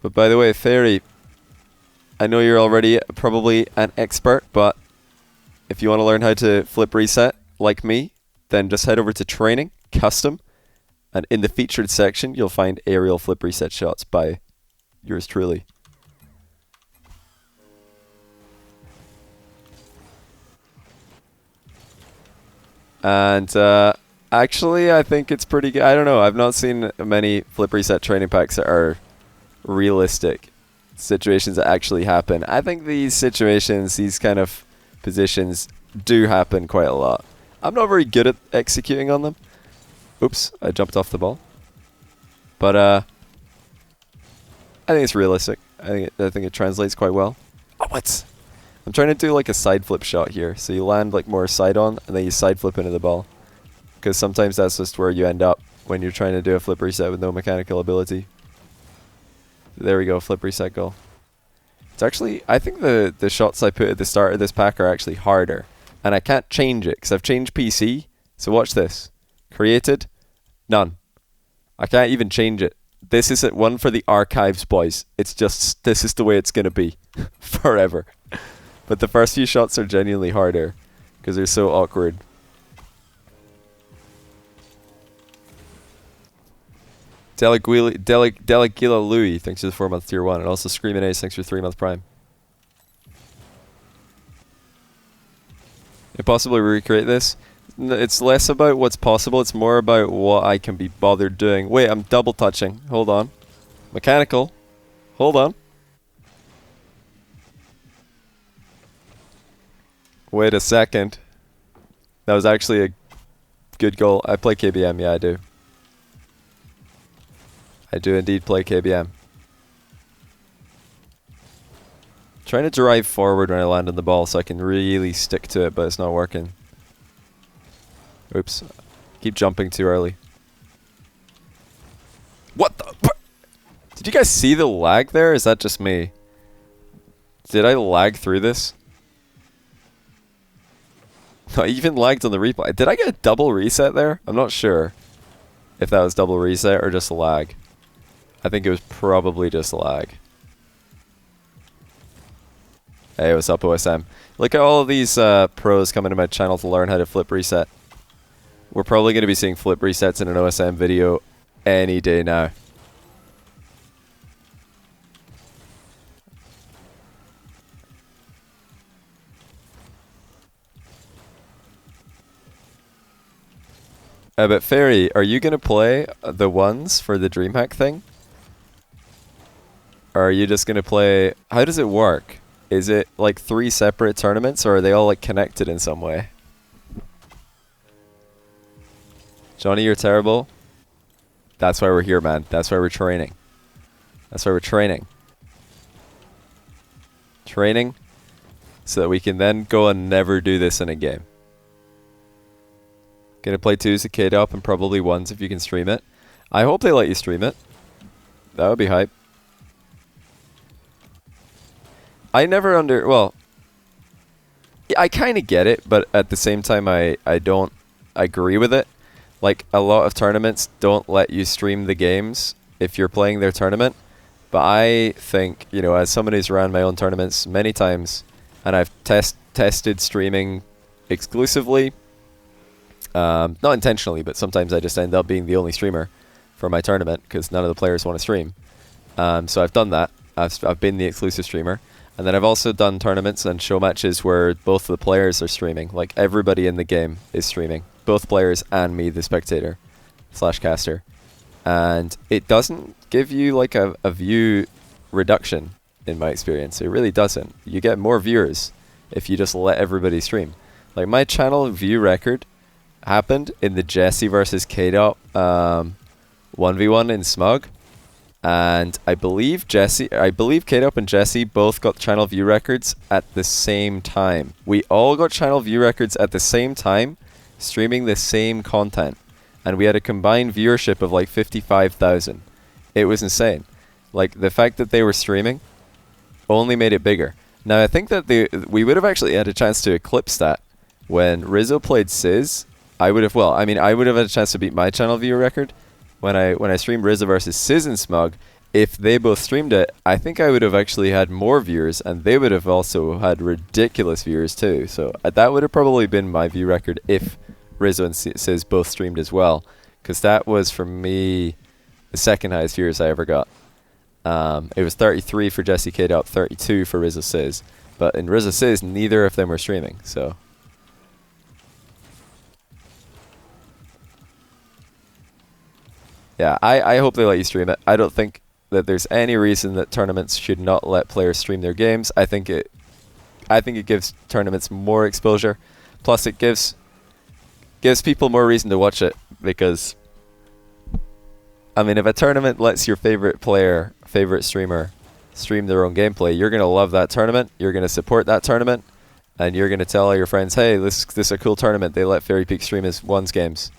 But by the way, Fairy, I know you're already probably an expert, but if you want to learn how to flip reset like me, then just head over to Training, Custom, and in the featured section, you'll find aerial flip reset shots by yours truly. And actually, I think it's pretty good. I don't know. I've not seen many flip reset training packs that are realistic situations that actually happen. I think these situations, these kind of positions, do happen quite a lot. I'm not very good at executing on them. Oops, I jumped off the ball. But I think it's realistic. I think it translates quite well. Oh, what? I'm trying to do like a side flip shot here. So you land like more side on, and then you side flip into the ball. Because sometimes that's just where you end up when you're trying to do a flip reset with no mechanical ability. There we go, flip reset goal. It's actually, I think the shots I put at the start of this pack are actually harder. And I can't change it, because I've changed PC. So watch this. Created. None. I can't even change it. This is one for the archives, boys. It's just, this is the way it's going to be. Forever. But the first few shots are genuinely harder, because they're so awkward. Delegila Louis, thanks for the 4-month tier 1. And also Screamin' Ace, thanks for 3-month prime. Impossible to recreate this. It's less about what's possible, it's more about what I can be bothered doing. Wait, I'm double touching. Hold on. Mechanical. Hold on. Wait a second. That was actually a good goal. I play KBM, yeah I do. I do indeed play KBM. Trying to drive forward when I land on the ball so I can really stick to it, but it's not working. Oops. Keep jumping too early. What the? Did you guys see the lag there? Is that just me? Did I lag through this? I even lagged on the replay. Did I get a double reset there? I'm not sure if that was double reset or just a lag. I think it was probably just a lag. Hey, what's up, OSM? Look at all of these pros coming to my channel to learn how to flip reset. We're probably going to be seeing flip resets in an OSM video any day now. But Fairy, are you going to play the ones for the DreamHack thing? Or are you just going to play... How does it work? Is it like 3 separate tournaments, or are they all like connected in some way? Johnny, you're terrible. That's why we're here, man. That's why we're training. That's why we're training. Training so that we can then go and never do this in a game. Gonna play 2s at KDOP and probably 1s if you can stream it. I hope they let you stream it. That would be hype. I never well, I kind of get it, but at the same time I don't agree with it. Like, a lot of tournaments don't let you stream the games if you're playing their tournament. But I think, you know, as someone who's ran my own tournaments many times, and I've tested streaming exclusively, not intentionally, but sometimes I just end up being the only streamer for my tournament because none of the players want to stream. So I've done that. I've been the exclusive streamer. And then I've also done tournaments and show matches where both of the players are streaming. Like, everybody in the game is streaming. Both players and me, the spectator / caster. And it doesn't give you like a view reduction in my experience. It really doesn't. You get more viewers if you just let everybody stream. Like, my channel view record happened in the Jesse versus KDOT 1v1 in Smug. And I believe KDOP and Jesse both got channel view records at the same time. We all got channel view records at the same time, streaming the same content. And we had a combined viewership of like 55,000. It was insane. Like, the fact that they were streaming only made it bigger. Now, I think that we would have actually had a chance to eclipse that. When Rizzo played Sizz, I would have had a chance to beat my channel view record. When I streamed Rizzo versus Sizz in Smug, if they both streamed it, I think I would have actually had more viewers, and they would have also had ridiculous viewers too. So that would have probably been my view record if Rizzo and Sizz both streamed as well, because that was for me the second highest viewers I ever got. It was 33 for Jesse K Dub, 32 for Rizzo Sizz, but in Rizzo Sizz neither of them were streaming. So yeah, I hope they let you stream it. I don't think that there's any reason that tournaments should not let players stream their games. I think it gives tournaments more exposure. Plus it gives people more reason to watch it, because I mean, if a tournament lets your favorite player, favorite streamer stream their own gameplay, you're going to love that tournament, you're going to support that tournament, and you're going to tell all your friends, hey, this is a cool tournament, they let Fairy Peak stream his one's games.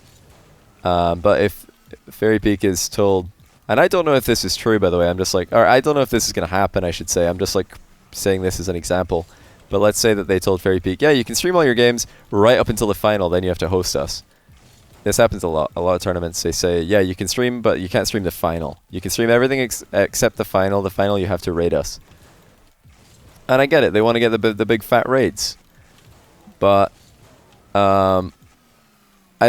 But if Fairy Peak is told, and I don't know if this is true, by the way, I'm just like, or I don't know if this is going to happen, I should say. I'm just like saying this as an example. But let's say that they told Fairy Peak, yeah, you can stream all your games right up until the final, then you have to host us. This happens a lot. A lot of tournaments, they say, yeah, you can stream, but you can't stream the final. You can stream everything except the final. The final, you have to raid us. And I get it. They want to get the big fat raids. But I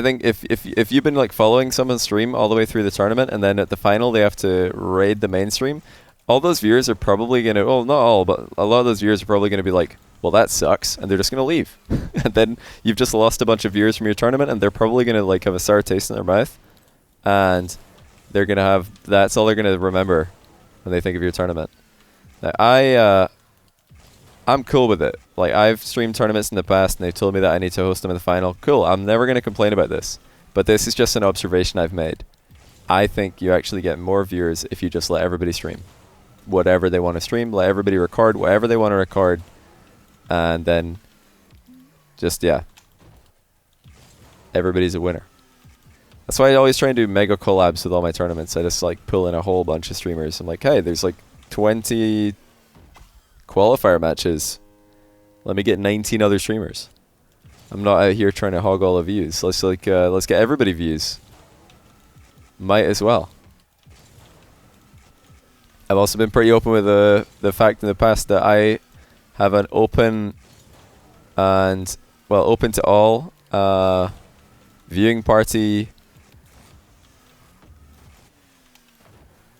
think if you've been like following someone's stream all the way through the tournament, and then at the final they have to raid the mainstream, all those viewers are probably going to, well, not all, but a lot of those viewers are probably going to be like, well, that sucks, and they're just going to leave. And then you've just lost a bunch of viewers from your tournament, and they're probably going to like have a sour taste in their mouth, and they're going to have, that's all they're going to remember when they think of your tournament. Now, I'm cool with it. Like, I've streamed tournaments in the past, and they've told me that I need to host them in the final. Cool, I'm never going to complain about this. But this is just an observation I've made. I think you actually get more viewers if you just let everybody stream whatever they want to stream, let everybody record whatever they want to record, and then just, yeah, everybody's a winner. That's why I always try and do mega collabs with all my tournaments. I just like pull in a whole bunch of streamers. I'm like, hey, there's like 20 qualifier matches. Let me get 19 other streamers. I'm not out here trying to hog all the views. Let's get everybody views. Might as well. I've also been pretty open with the fact in the past that I have an open and, well, open to all viewing party.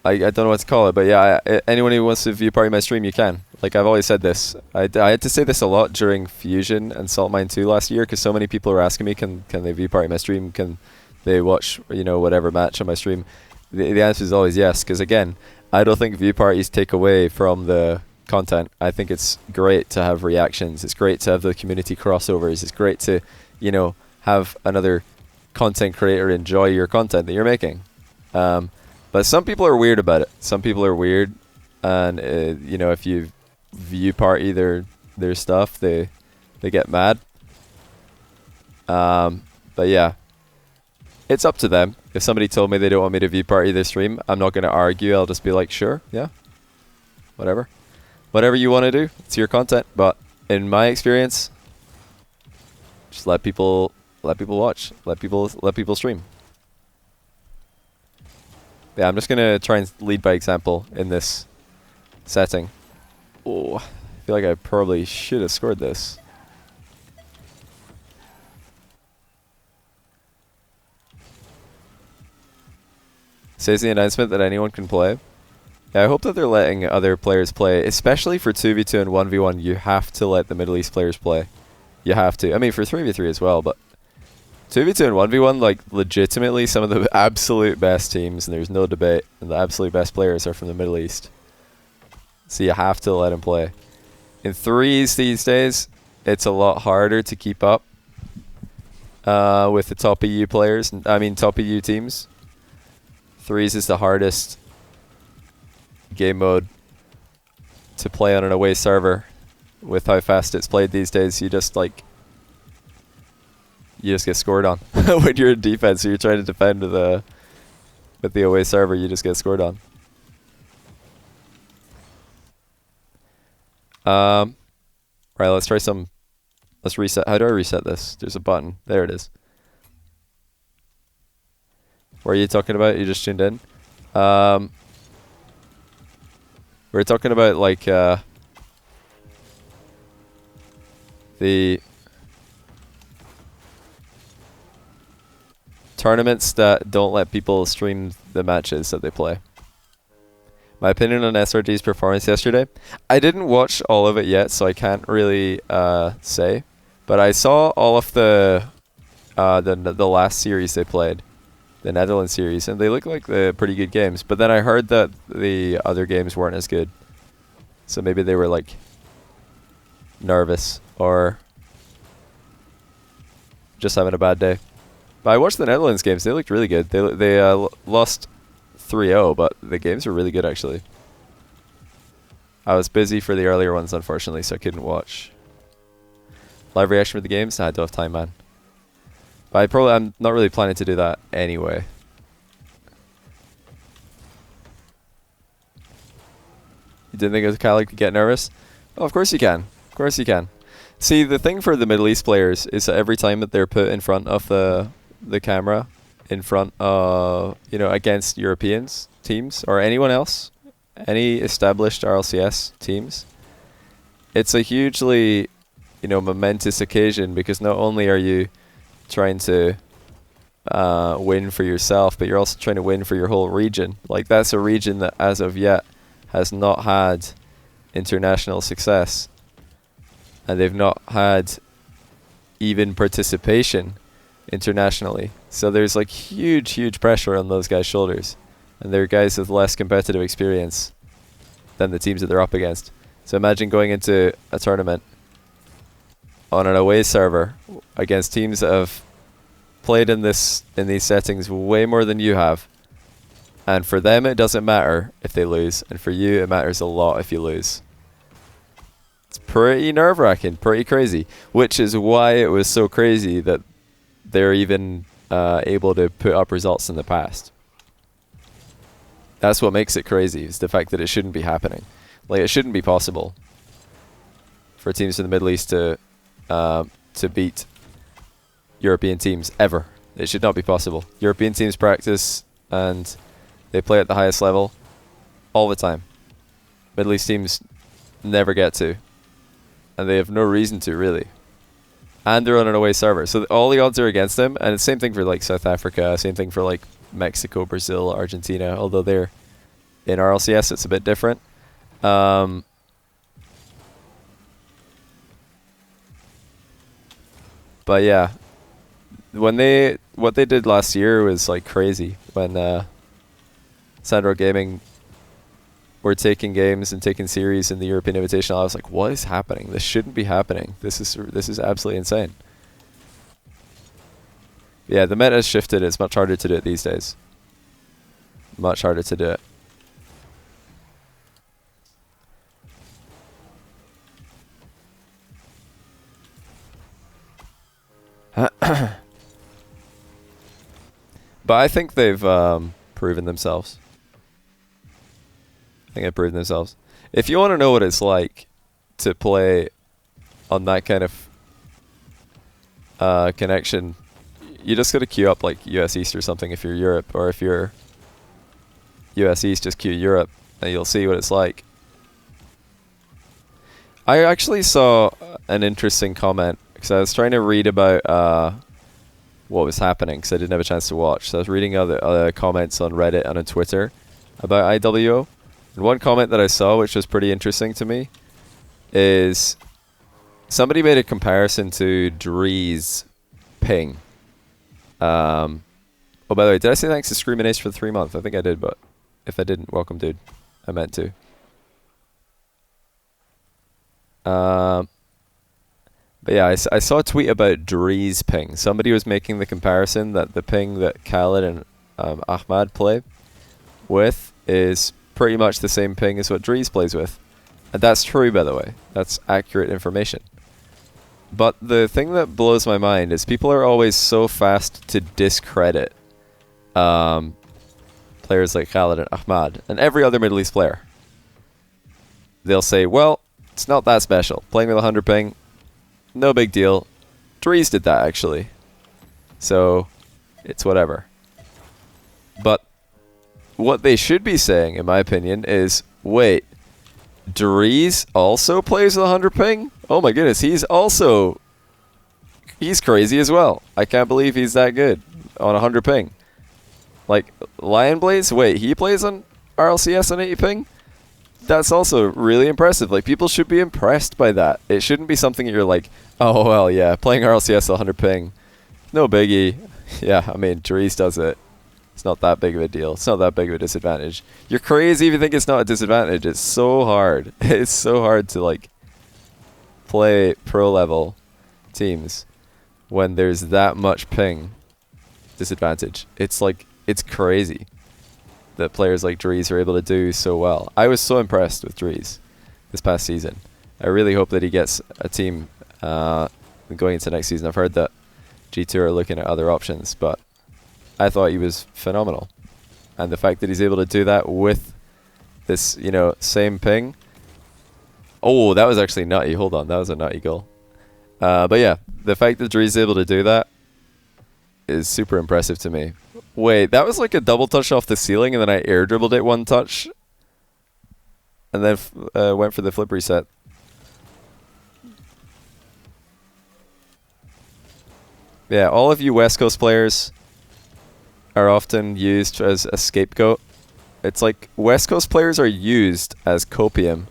I don't know what to call it, but yeah, anyone who wants to view party my stream, you can. Like, I've always said this. I had to say this a lot during Fusion and Saltmine 2 last year, because so many people were asking me, can they view party my stream? Can they watch, you know, whatever match on my stream? The answer is always yes, because again, I don't think view parties take away from the content. I think it's great to have reactions. It's great to have the community crossovers. It's great to, you know, have another content creator enjoy your content that you're making. But some people are weird about it. Some people are weird, and you know, if you view party their stuff, they get mad. But yeah, it's up to them. If somebody told me they don't want me to view party their stream, I'm not going to argue. I'll just be like, sure, yeah, whatever you want to do. It's your content. But in my experience, just let people watch, let people stream. Yeah, I'm just going to try and lead by example in this setting. Oh, I feel like I probably should have scored this. Says the announcement that anyone can play. Yeah, I hope that they're letting other players play, especially for 2v2 and 1v1. You have to let the Middle East players play. You have to. I mean, for 3v3 as well, but 2v2 and 1v1, like, legitimately some of the absolute best teams, and there's no debate, and the absolute best players are from the Middle East. So you have to let them play. In 3s these days, it's a lot harder to keep up with the top EU players. I mean, top EU teams. 3s is the hardest game mode to play on an away server with how fast it's played these days. You just get scored on when you're in defense. So you're trying to defend with the away server, you just get scored on. Right, let's try some. Let's reset. How do I reset this? There's a button. There it is. What are you talking about? You just tuned in. We're talking about like the tournaments that don't let people stream the matches that they play. My opinion on SRG's performance yesterday. I didn't watch all of it yet, so I can't really say. But I saw all of the last series they played, the Netherlands series, and they look like the pretty good games. But then I heard that the other games weren't as good, so maybe they were like nervous or just having a bad day. But I watched the Netherlands games; they looked really good. They lost 3-0, but the games were really good actually. I was busy for the earlier ones, unfortunately, so I couldn't watch. Live reaction for the games? Nah, I don't have time, man. But I'm not really planning to do that anyway. You didn't think Kalik could get nervous? Oh, of course you can. Of course you can. See, the thing for the Middle East players is that every time that they're put in front of the camera, in front of, you know, against Europeans teams or anyone else, any established RLCS teams, it's a hugely, you know, momentous occasion, because not only are you trying to win for yourself, but you're also trying to win for your whole region. Like, that's a region that as of yet has not had international success, and they've not had even participation internationally. So there's like huge pressure on those guys' shoulders, and they're guys with less competitive experience than the teams that they're up against. So imagine going into a tournament on an away server against teams that have played in these settings way more than you have, and for them it doesn't matter if they lose, and for you it matters a lot if you lose. It's pretty nerve-wracking, pretty crazy, which is why it was so crazy that they're even able to put up results in the past. That's what makes it crazy, is the fact that it shouldn't be happening. Like, it shouldn't be possible for teams in the Middle East to beat European teams ever. It should not be possible. European teams practice and they play at the highest level all the time. Middle East teams never get to, and they have no reason to, really. And they're on an away server, so all the odds are against them. And the same thing for like South Africa, same thing for like Mexico, Brazil, Argentina, although they're in RLCS, it's a bit different. But yeah, what they did last year was like crazy. When Sandro Gaming were taking games and taking series in the European Invitational, I was like, what is happening? This shouldn't be happening. This is absolutely insane. Yeah, the meta has shifted. It's much harder to do it these days. Much harder to do it. But I think they've proven themselves. I think they've proven themselves. If you want to know what it's like to play on that kind of connection, you just got to queue up like US East or something if you're Europe, or if you're US East, just queue Europe, and you'll see what it's like. I actually saw an interesting comment, because I was trying to read about what was happening, because I didn't have a chance to watch. So I was reading other comments on Reddit and on Twitter about IWO. And one comment that I saw, which was pretty interesting to me, is somebody made a comparison to Dree's ping. Oh, by the way, did I say thanks to Screaminace for the 3 months? I think I did, but if I didn't, welcome, dude. I meant to. But yeah, I saw a tweet about Dree's ping. Somebody was making the comparison that the ping that Khaled and Ahmad play with is pretty much the same ping as what Drees plays with. And that's true, by the way. That's accurate information. But the thing that blows my mind is people are always so fast to discredit players like Khaled and Ahmad and every other Middle East player. They'll say, well, it's not that special. Playing with 100 ping, no big deal. Drees did that, actually. So, it's whatever. But what they should be saying, in my opinion, is, wait, Dries also plays with 100 ping? Oh my goodness, he's crazy as well. I can't believe he's that good on 100 ping. Like, Lion Blaze, wait, he plays on RLCS on 80 ping? That's also really impressive. Like, people should be impressed by that. It shouldn't be something that you're like, oh, well, yeah, playing RLCS at 100 ping. No biggie. Yeah, I mean, Dries does it. It's not that big of a deal. It's not that big of a disadvantage. You're crazy if you think it's not a disadvantage. It's so hard. It's so hard to, like, play pro-level teams when there's that much ping disadvantage. It's, like, it's crazy that players like Dries are able to do so well. I was so impressed with Dries this past season. I really hope that he gets a team going into next season. I've heard that G2 are looking at other options, but I thought he was phenomenal. And the fact that he's able to do that with this, you know, same ping. Oh, that was actually nutty. Hold on, that was a nutty goal. But yeah, the fact that Dries is able to do that is super impressive to me. Wait, that was like a double touch off the ceiling, and then I air dribbled it one touch, and then went for the flip reset. Yeah, all of you West Coast players are often used as a scapegoat. It's like West Coast players are used as copium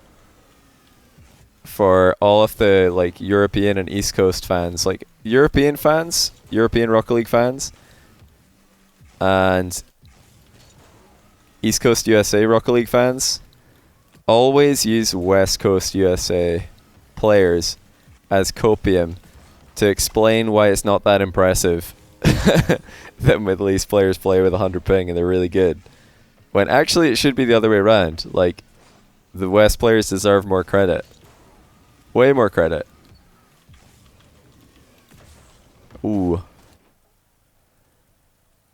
for all of the like European and East Coast fans. Like European fans, European Rocket League fans, and East Coast USA Rocket League fans always use West Coast USA players as copium to explain why it's not that impressive that Middle East players play with 100 ping and they're really good. When actually it should be the other way around. Like, the West players deserve more credit. Way more credit. Ooh.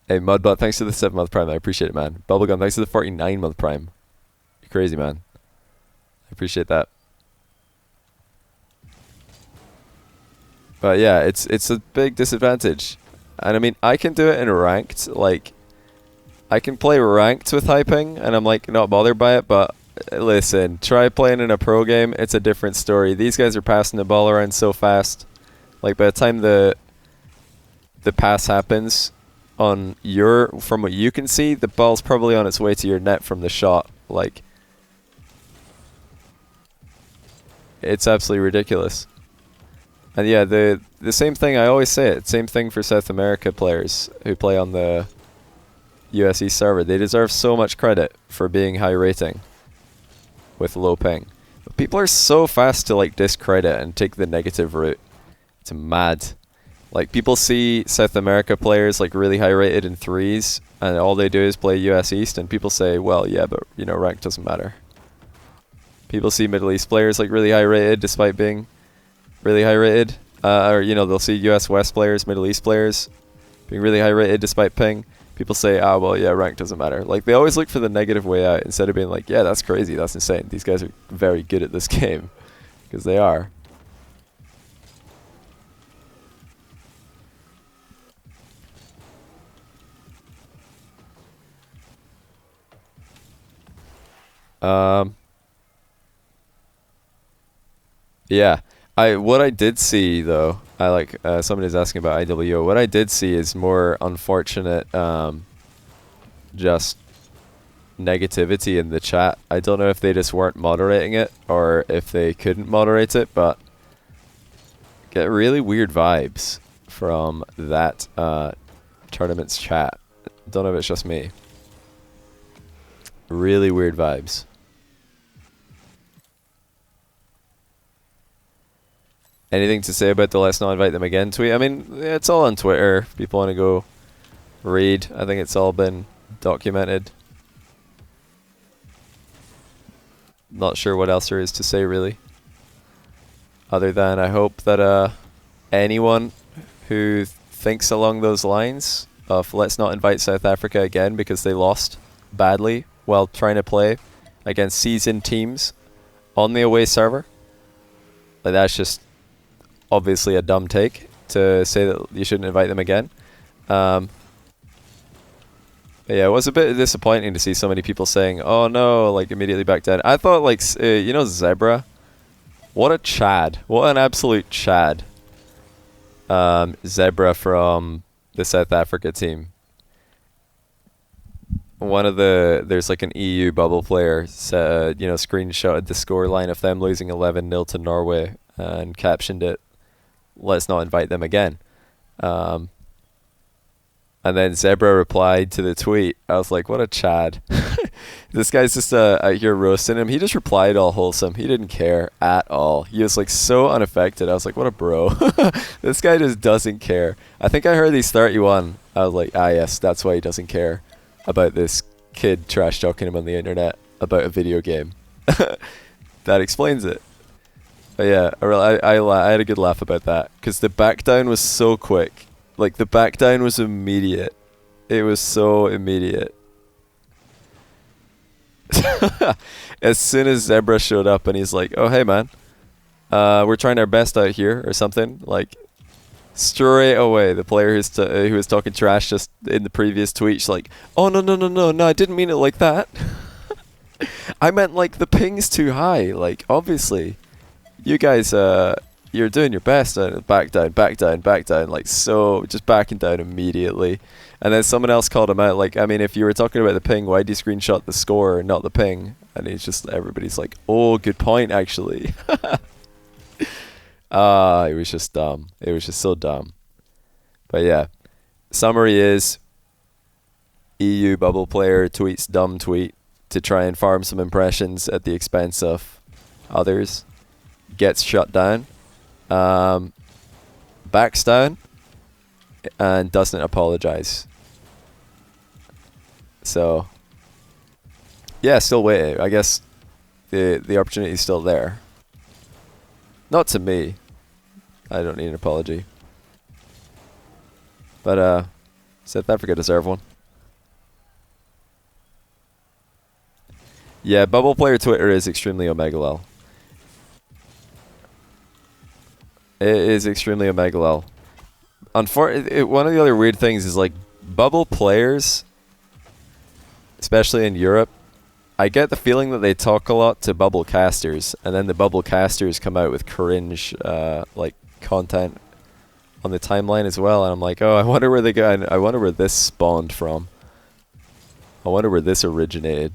Hey, Mudbutt, thanks for the 7-month prime. I appreciate it, man. Bubblegum, thanks for the 49-month prime. You're crazy, man. I appreciate that. But yeah, it's a big disadvantage. And I mean, I can do it in ranked. Like, I can play ranked with high ping, and I'm like not bothered by it. But listen, try playing in a pro game. It's a different story. These guys are passing the ball around so fast. Like, by the time the pass happens on from what you can see, the ball's probably on its way to your net from the shot. Like, it's absolutely ridiculous. And yeah, the same thing, I always say it, same thing for South America players who play on the US East server. They deserve so much credit for being high rating with low ping. But people are so fast to like discredit and take the negative route. It's mad. Like, people see South America players like really high rated in threes, and all they do is play US East, and people say, well, yeah, but you know, rank doesn't matter. People see Middle East players like really high rated despite being really high rated, or you know, they'll see US West players, Middle East players being really high rated despite ping. People say, ah, well, yeah, rank doesn't matter. Like, they always look for the negative way out instead of being like, yeah, that's crazy, that's insane. These guys are very good at this game, because they are. Yeah. What I did see though, somebody's asking about IWO. What I did see is more unfortunate, just negativity in the chat. I don't know if they just weren't moderating it or if they couldn't moderate it, but get really weird vibes from that tournament's chat. Don't know if it's just me. Really weird vibes. Anything to say about the let's not invite them again tweet? I mean, it's all on Twitter. If people want to go read, I think it's all been documented. Not sure what else there is to say, really. Other than I hope that anyone who thinks along those lines of let's not invite South Africa again because they lost badly while trying to play against seasoned teams on the away server, like, that's just obviously a dumb take to say that you shouldn't invite them again. Yeah, Yeah, it was a bit disappointing to see so many people saying, "Oh no!" like immediately back down. I thought like you know Zebra, what a Chad, what an absolute Chad. Zebra from the South Africa team. There's like an EU bubble player, screenshotted the score line of them losing 11-0 to Norway and captioned it, "Let's not invite them again." And then Zebra replied to the tweet. I was like, what a Chad. This guy's just out here roasting him. He just replied all wholesome. He didn't care at all. He was like so unaffected. I was like, what a bro. This guy just doesn't care. I think I heard he's 31. I was like, yes, that's why he doesn't care about this kid trash talking him on the internet about a video game. That explains it. But yeah, I had a good laugh about that because the back down was so quick. Like, the back down was immediate. It was so immediate. As soon as Zebra showed up and he's like, "Oh, hey, man. We're trying our best out here," or something. Like, straight away, the player who was talking trash just in the previous tweet, she's like, "Oh, no, I didn't mean it like that." I meant, like, the ping's too high. Like, obviously, you guys, you're doing your best. Back down, like, so just backing down immediately. And then someone else called him out, like, I mean, if you were talking about the ping, why'd you screenshot the score, not the ping? And everybody's like, oh, good point, actually. It was just dumb. It was just so dumb. But yeah, summary is EU bubble player tweets dumb tweet to try and farm some impressions at the expense of others. Gets shut down. Backs down. And doesn't apologize. So, yeah, still waiting. I guess the opportunity is still there. Not to me. I don't need an apology. But South Africa deserve one. Yeah, bubble player Twitter is extremely omegalel. It is extremely omegalel. One of the other weird things is, like, bubble players, especially in Europe, I get the feeling that they talk a lot to bubble casters, and then the bubble casters come out with cringe like content on the timeline as well, and I'm like, oh, I wonder where they got. I wonder where this spawned from. I wonder where this originated.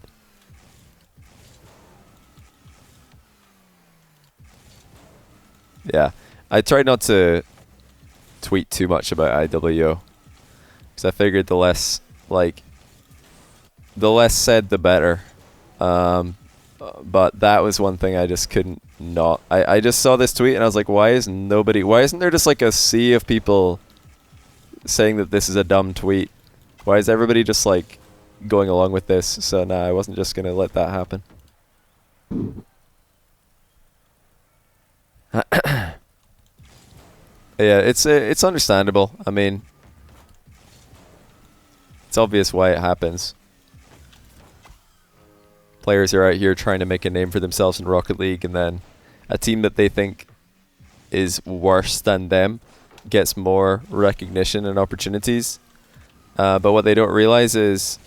Yeah, I tried not to tweet too much about IWO because I figured the less said, the better. But that was one thing I just couldn't not. I just saw this tweet and I was like, why isn't there just like a sea of people saying that this is a dumb tweet? Why is everybody just like going along with this? So nah, I wasn't just gonna let that happen. Yeah, it's understandable. I mean, it's obvious why it happens. Players are out here trying to make a name for themselves in Rocket League, and then a team that they think is worse than them gets more recognition and opportunities. But what they don't realize is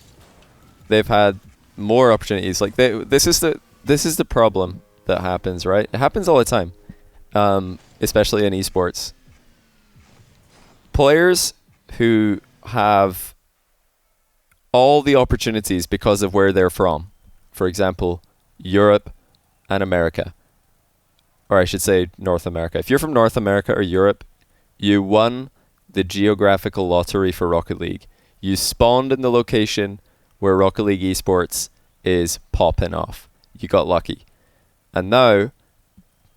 they've had more opportunities. Like this is the problem that happens, right? It happens all the time, especially in esports. Players who have all the opportunities because of where they're from. For example, Europe and America. Or I should say North America. If you're from North America or Europe, you won the geographical lottery for Rocket League. You spawned in the location where Rocket League Esports is popping off. You got lucky. And now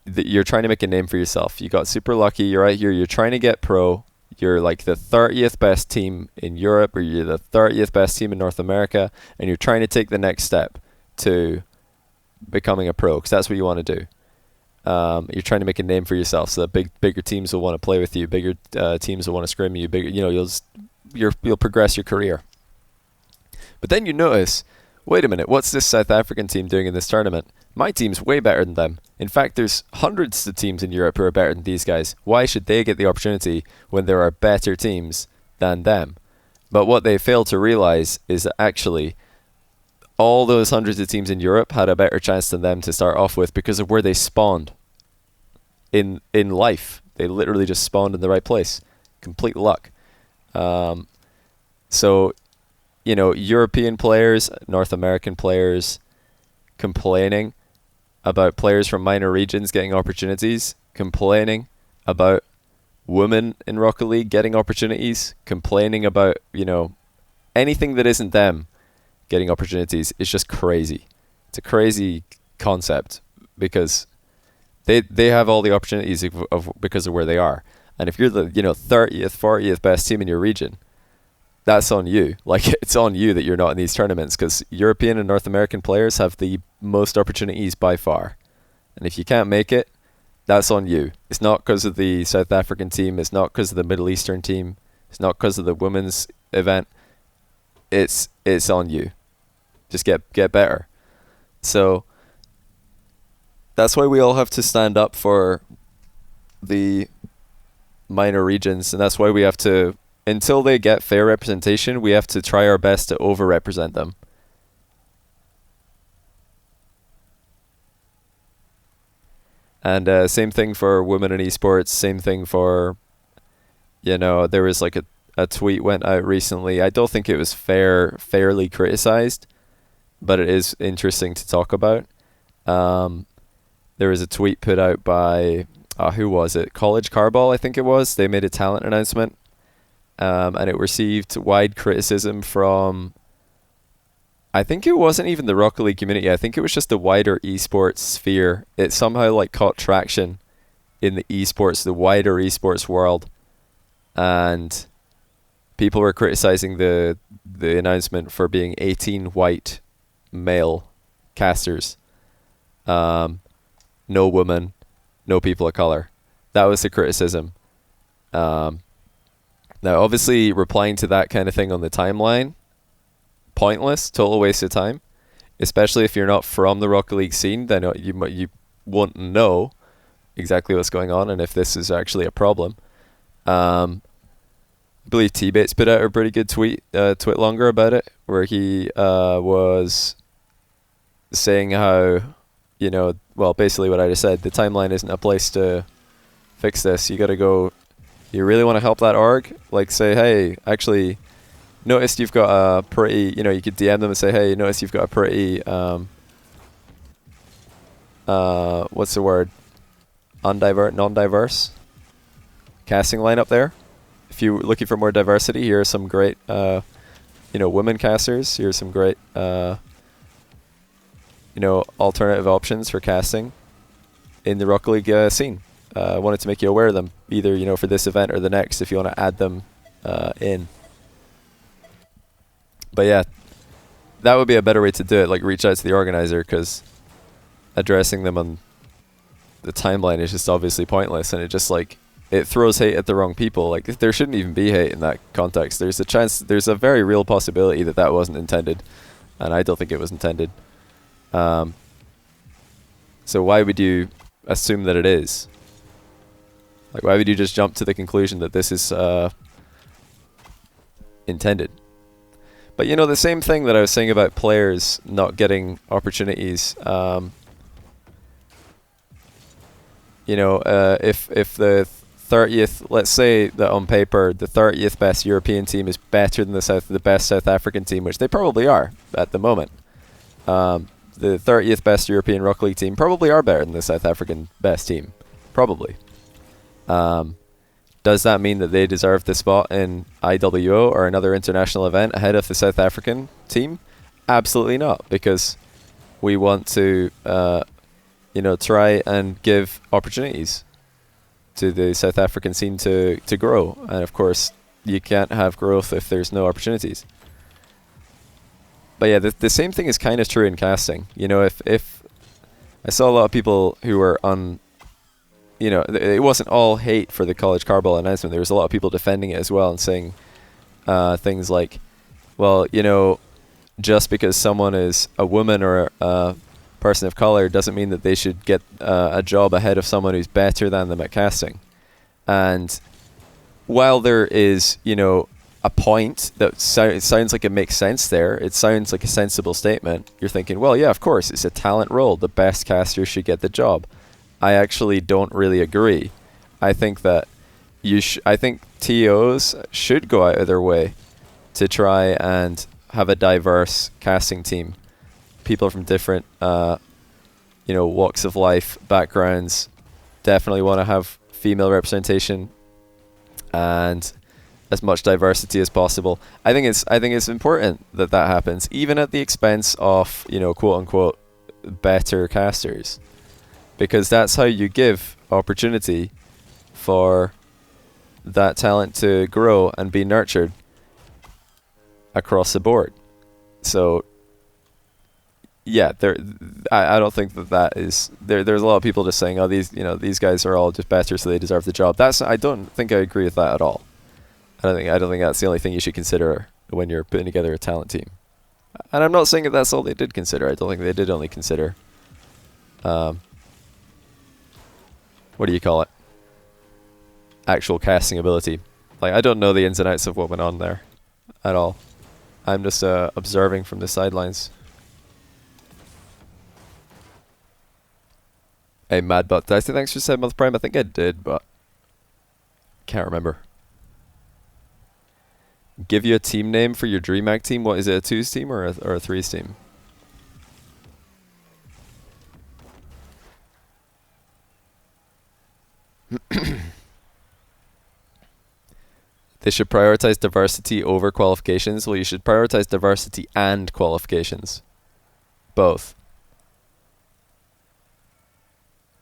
you're trying to make a name for yourself. You got super lucky. You're right here. You're trying to get pro. You're like the 30th best team in Europe, or you're the 30th best team in North America, and you're trying to take the next step to becoming a pro, because that's what you want to do. You're trying to make a name for yourself, so that bigger teams will want to play with you. Bigger teams will want to scrim you. You'll progress your career. But then you notice, wait a minute, what's this South African team doing in this tournament? My team's way better than them. In fact, there's hundreds of teams in Europe who are better than these guys. Why should they get the opportunity when there are better teams than them? But what they fail to realize is that actually all those hundreds of teams in Europe had a better chance than them to start off with because of where they spawned in life. They literally just spawned in the right place. Complete luck. So, you know, European players, North American players complaining about players from minor regions getting opportunities, complaining about women in Rocket League getting opportunities, complaining about, you know, anything that isn't them getting opportunities is just crazy. It's a crazy concept because they have all the opportunities of because of where they are. And if you're the, you know, 30th, 40th best team in your region, that's on you. Like, it's on you that you're not in these tournaments because European and North American players have the most opportunities by far. And if you can't make it, that's on you. It's not because of the South African team. It's not because of the Middle Eastern team. It's not because of the women's event. It's on you. Just get better. So that's why we all have to stand up for the minor regions, and that's why we have to, until they get fair representation, we have to try our best to over-represent them. And same thing for women in esports, same thing for, you know, there was like a tweet went out recently. I don't think it was fairly criticized, but it is interesting to talk about. There was a tweet put out by, who was it? College Carball, I think it was. They made a talent announcement, and it received wide criticism from, I think it wasn't even the Rocket League community. I think it was just the wider esports sphere. It somehow like caught traction in the esports, the wider esports world, and people were criticizing the announcement for being 18 white male casters, no woman, no people of color. That was the criticism. Now, obviously, replying to that kind of thing on the timeline, pointless, total waste of time. Especially if you're not from the Rocket League scene, then you won't know exactly what's going on and if this is actually a problem. I believe T-Bates put out a pretty good tweet longer about it, where he was saying how, you know, well, basically what I just said, the timeline isn't a place to fix this. You got to go, you really want to help that org? Like, say, hey, actually, noticed you've got a pretty, you know, you could DM them and say, hey, notice you've got a pretty, what's the word? Non-diverse casting lineup there. If you're looking for more diversity, here are some great, you know, women casters. Here's some great, you know, alternative options for casting in the Rocket League scene. I wanted to make you aware of them, either, you know, for this event or the next, if you want to add them in. But yeah, that would be a better way to do it, like reach out to the organizer, because addressing them on the timeline is just obviously pointless, and it just like, it throws hate at the wrong people. Like, there shouldn't even be hate in that context. There's a chance, there's a very real possibility that that wasn't intended, and I don't think it was intended. So why would you assume that it is? Like, why would you just jump to the conclusion that this is intended? But, you know, the same thing that I was saying about players not getting opportunities, you know, if the 30th, let's say that on paper, the 30th best European team is better than the best South African team, which they probably are at the moment. The 30th best European Rocket League team probably are better than the South African best team. Probably. Does that mean that they deserve the spot in IWO or another international event ahead of the South African team? Absolutely not, because we want to, you know, try and give opportunities to the South African scene to grow. And of course, you can't have growth if there's no opportunities. But yeah, the same thing is kind of true in casting. You know, if I saw a lot of people who were you know, it wasn't all hate for the College Carball announcement. There was a lot of people defending it as well and saying things like, well, you know, just because someone is a woman or a person of color doesn't mean that they should get a job ahead of someone who's better than them at casting. And while there is, you know, a point that it sounds like it makes sense there. It sounds like a sensible statement. You're thinking, well, yeah, of course, it's a talent role. The best caster should get the job. I actually don't really agree. I think that I think TOs should go out of their way to try and have a diverse casting team. People from different, walks of life, backgrounds, definitely want to have female representation and as much diversity as possible. I think it's important that happens, even at the expense of, quote unquote, better casters, because that's how you give opportunity for that talent to grow and be nurtured across the board. So yeah, I don't think that is there. There's a lot of people just saying, oh, these guys are all just better, so they deserve the job. I don't think I agree with that at all. I don't think that's the only thing you should consider when you're putting together a talent team. And I'm not saying that that's all they did consider. I don't think they did only consider, what do you call it? Actual casting ability. Like, I don't know the ins and outs of what went on there at all. I'm just observing from the sidelines. Hey, Madbot Dicey, thanks for 7-month Prime. I think I did, but can't remember. Give you a team name for your DreamHack team. What is it, a 2's team or a 3's team? They should prioritize diversity over qualifications. Well, you should prioritize diversity and qualifications. Both.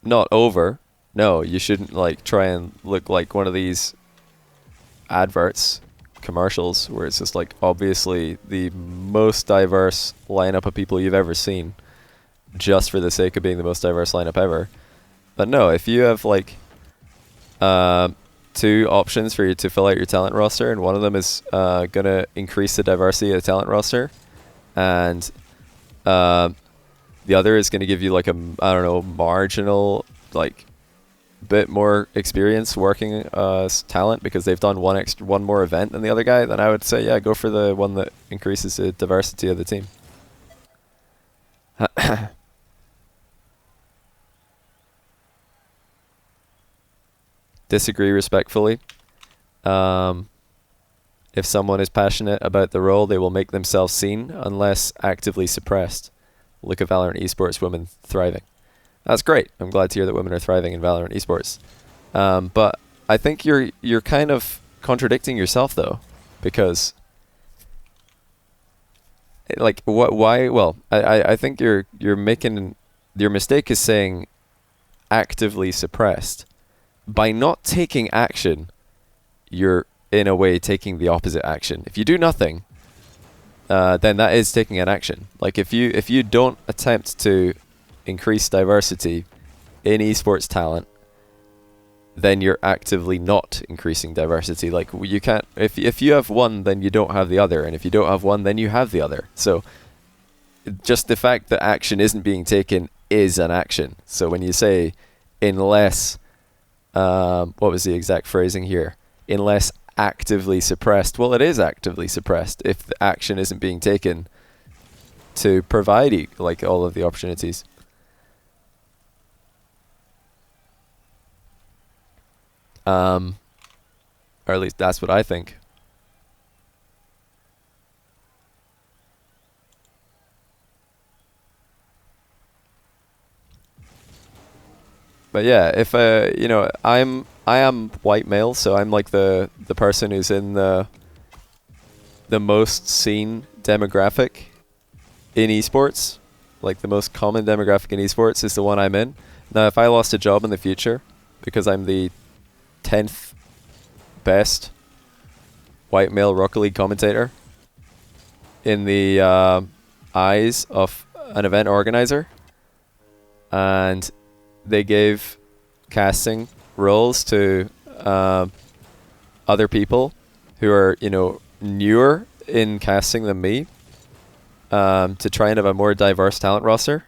Not over. No, you shouldn't try and look like one of these adverts, commercials, where it's just obviously the most diverse lineup of people you've ever seen, just for the sake of being the most diverse lineup ever. But no, if you have 2 options for you to fill out your talent roster, and one of them is gonna increase the diversity of the talent roster, and the other is going to give you marginal bit more experience working as talent because they've done one more event than the other guy, then I would say, yeah, go for the one that increases the diversity of the team. Disagree respectfully. If someone is passionate about the role, they will make themselves seen unless actively suppressed. Look at Valorant Esports women thriving. That's great. I'm glad to hear that women are thriving in Valorant Esports. But I think you're kind of contradicting yourself though, because why? Well, I think you're making your mistake is saying actively suppressed. By not taking action, you're in a way taking the opposite action. If you do nothing, then that is taking an action. If you don't attempt to increase diversity in esports talent, then you're actively not increasing diversity. You can't. If you have one, then you don't have the other, and if you don't have one, then you have the other. So just the fact that action isn't being taken is an action. So when you say unless, what was the exact phrasing here? Unless actively suppressed. Well, it is actively suppressed if the action isn't being taken to provide all of the opportunities. Or at least that's what I think. But yeah, if I am white male, so I'm the person who's in the most seen demographic in esports. The most common demographic in esports is the one I'm in. Now, if I lost a job in the future because I'm the 10th best white male Rocket League commentator in the eyes of an event organizer, and they gave casting roles to other people who are newer in casting than me, to try and have a more diverse talent roster,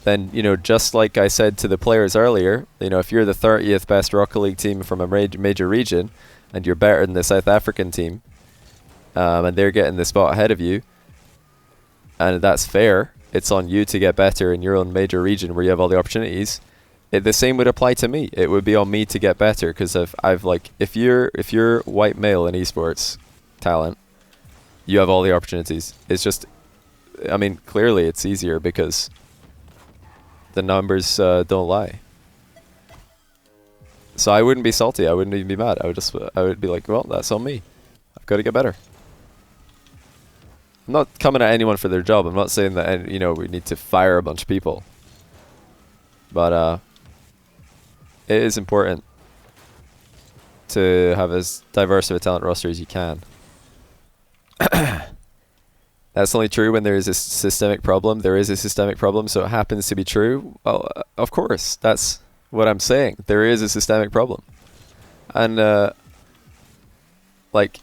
then just like I said to the players earlier, if you're the 30th best Rocket League team from a major region and you're better than the South African team, and they're getting the spot ahead of you, and that's fair. It's on you to get better in your own major region where you have all the opportunities. The same would apply to me. It would be on me to get better because I've like if you're white male in esports talent, you have all the opportunities. It's just, I mean, clearly it's easier because the numbers don't lie. So I wouldn't be salty. I wouldn't even be mad. I would be like, well, that's on me. I've got to get better. I'm not coming at anyone for their job. I'm not saying that we need to fire a bunch of people. But it is important to have as diverse of a talent roster as you can. That's only true when there is a systemic problem. There is a systemic problem, so it happens to be true. Well, of course, that's what I'm saying. There is a systemic problem. And, like,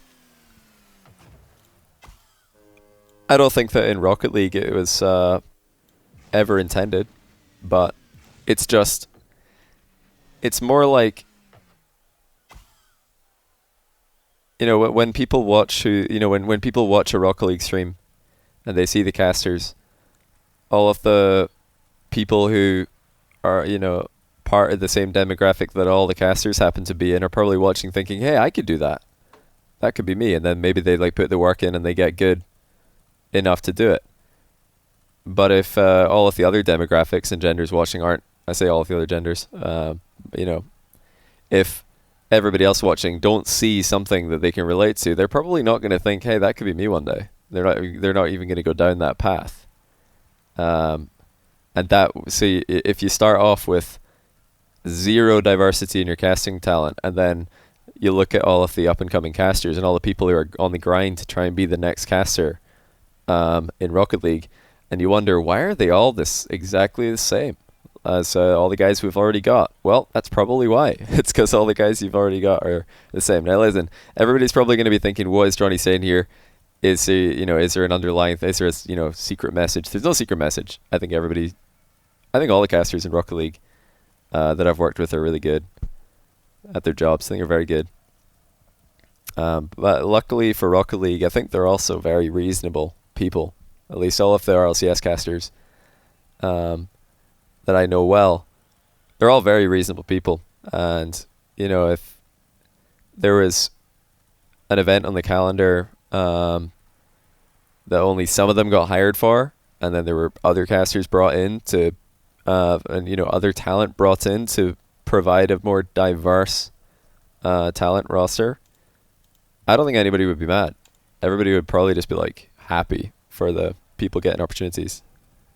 I don't think that in Rocket League it was ever intended, but it's just, it's more like, when people watch when people watch a Rocket League stream and they see the casters, all of the people who are, part of the same demographic that all the casters happen to be in are probably watching thinking, hey, I could do that. That could be me. And then maybe they like put the work in and they get good enough to do it. But if all of the other demographics and genders watching aren't, I say all of the other genders, if everybody else watching don't see something that they can relate to, they're probably not going to think, hey, that could be me one day. They're not even going to go down that path. And that, see, if you start off with zero diversity in your casting talent, and then you look at all of the up and coming casters and all the people who are on the grind to try and be the next caster in Rocket League, and you wonder, why are they all exactly the same as all the guys we've already got? Well, that's probably why. It's because all the guys you've already got are the same. Now listen, everybody's probably going to be thinking, what is Johnny saying here? Is there an underlying, is there a secret message? There's no secret message. I think all the casters in Rocket League that I've worked with are really good at their jobs. I think they're very good. But luckily for Rocket League, I think they're also very reasonable people. At least all of the RLCS casters that I know well, they're all very reasonable people. And, if there was an event on the calendar that only some of them got hired for, and then there were other casters brought in to, and other talent brought in to provide a more diverse talent roster, I don't think anybody would be mad. Everybody would probably just be like happy for the people getting opportunities.